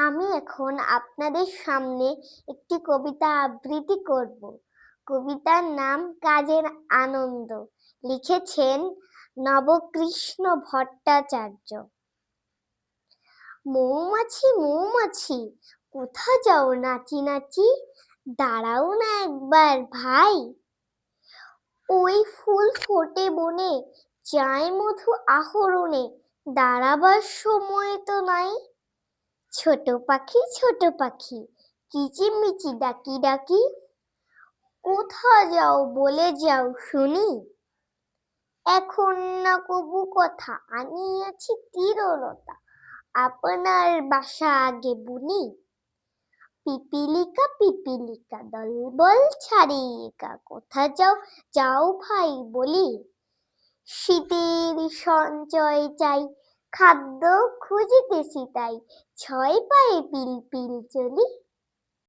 আমি এখন আপনাদের সামনে একটি কবিতা আবৃত্তি করব। কবিতার নাম কাজের আনন্দ। লিখেছেন নবকৃষ্ণ ভট্টাচার্য। মৌমাছি মৌমাছি কোথা যাও নাচি নাচি, দাঁড়াও না একবার ভাই। ওই ফুল ফোটে বনে, চায় মধু আহরণে, দাঁড়াবার সময় তো নাই। ছোট পাখি কিচিমিচি ডাকি ডাকি, কোথা যাও বলে যাও শুনি। এখন না কবু কথা আনিয়াছি তৃণলতা, আপনার বাসা আগে বুনি। পিপিলিকা দলবল ছাড়িকা, কোথা যাও যাও ভাই বলি। শীতের সঞ্চয় চাই, খাদ্য খুঁজিতেছি তাই, ছয় পায়ে পিল পিল চলি।